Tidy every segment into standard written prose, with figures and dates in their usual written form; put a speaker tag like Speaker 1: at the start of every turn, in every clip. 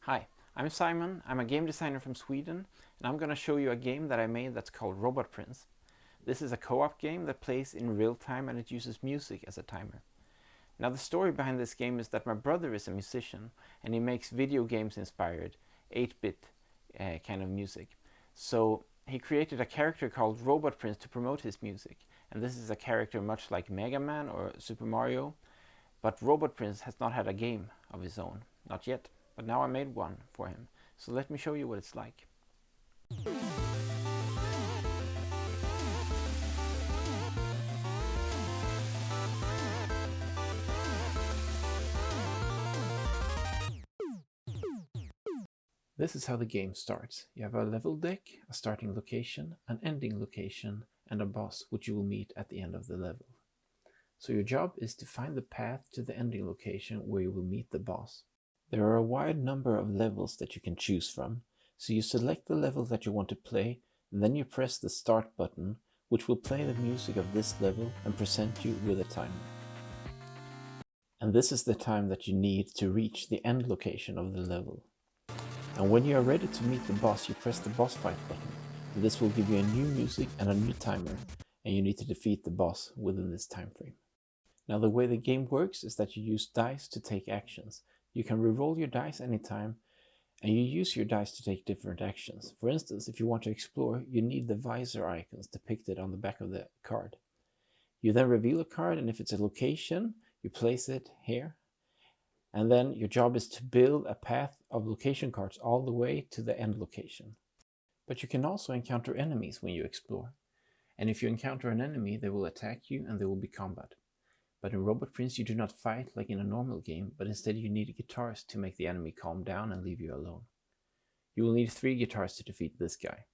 Speaker 1: Hi, I'm Simon. I'm a game designer from Sweden, and I'm going to show you a game that I made that's called Robotprins. This is a co-op game that plays in real time, and it uses music as a timer. Now, the story behind this game is that my brother is a musician, and he makes video games inspired 8-bit kind of music. So he created a character called Robotprins to promote his music, and this is a character much like Mega Man or Super Mario, but Robotprins has not had a game of his own, not yet. But now I made one for him, so let me show you what it's like. This is how the game starts. You have a level deck, a starting location, an ending location, and a boss which you will meet at the end of the level. So your job is to find the path to the ending location where you will meet the boss. There are a wide number of levels that you can choose from, so you select the level that you want to play, and then you press the start button, which will play the music of this level and present you with a timer. And this is the time that you need to reach the end location of the level. And when you are ready to meet the boss, you press the boss fight button. And this will give you a new music and a new timer, and you need to defeat the boss within this time frame. Now, the way the game works is that you use dice to take actions. You can reroll your dice anytime, and you use your dice to take different actions. For instance, if you want to explore, you need the visor icons depicted on the back of the card. You then reveal a card, and if it's a location, you place it here. And then your job is to build a path of location cards all the way to the end location. But you can also encounter enemies when you explore. And if you encounter an enemy, they will attack you and there will be combat. But in Robotprins you do not fight like in a normal game, but instead you need guitars to make the enemy calm down and leave you alone. You will need 3 guitars to defeat this guy.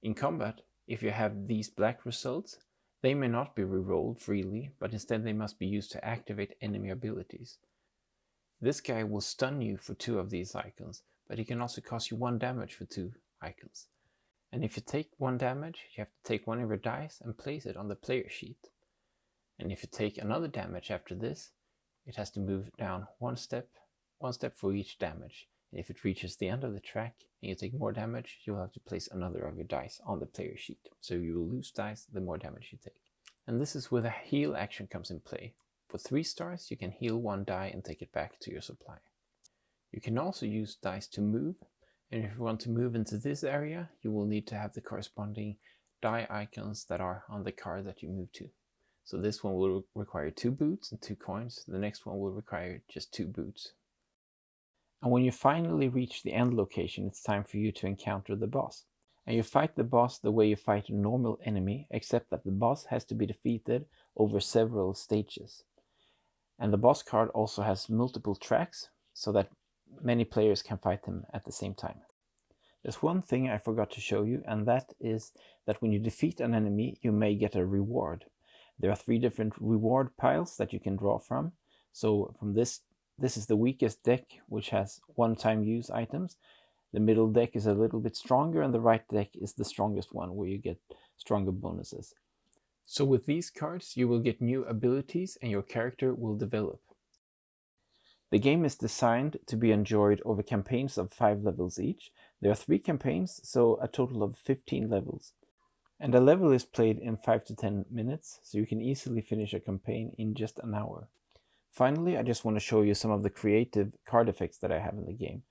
Speaker 1: In combat, if you have these black results, they may not be rerolled freely, but instead they must be used to activate enemy abilities. This guy will stun you for 2 of these icons, but he can also cause you 1 damage for 2 icons. And if you take 1 damage, you have to take 1 of your dice and place it on the player sheet. And if you take another damage after this, it has to move down one step for each damage. And if it reaches the end of the track and you take more damage, you will have to place another of your dice on the player sheet. So you will lose dice the more damage you take. And this is where the heal action comes in play. For 3 stars, you can heal 1 die and take it back to your supply. You can also use dice to move. And if you want to move into this area, you will need to have the corresponding die icons that are on the card that you move to. So this one will require 2 boots and 2 coins. The next one will require just 2 boots. And when you finally reach the end location, it's time for you to encounter the boss. And you fight the boss the way you fight a normal enemy, except that the boss has to be defeated over several stages. And the boss card also has multiple tracks, so that many players can fight him at the same time. There's one thing I forgot to show you, and that is that when you defeat an enemy, you may get a reward. There are 3 different reward piles that you can draw from. So from this is the weakest deck, which has one-time use items. The middle deck is a little bit stronger, and the right deck is the strongest one, where you get stronger bonuses. So with these cards, you will get new abilities and your character will develop. The game is designed to be enjoyed over campaigns of 5 levels each. There are 3 campaigns, so a total of 15 levels. And a level is played in 5 to 10 minutes, so you can easily finish a campaign in just an hour. Finally, I just want to show you some of the creative card effects that I have in the game.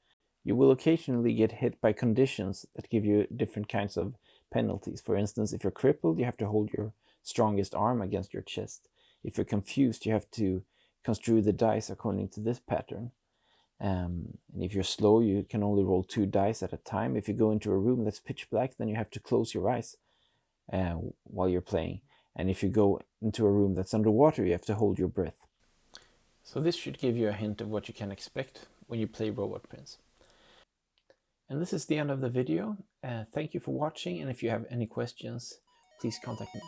Speaker 1: You will occasionally get hit by conditions that give you different kinds of penalties. For instance, if you're crippled, you have to hold your strongest arm against your chest. If you're confused, you have to construe the dice according to this pattern. And if you're slow, you can only roll 2 dice at a time. If you go into a room that's pitch black, then you have to close your eyes while you're playing. And if you go into a room that's underwater, you have to hold your breath. So this should give you a hint of what you can expect when you play Robotprins. And this is the end of the video. Thank you for watching, and if you have any questions, please contact me.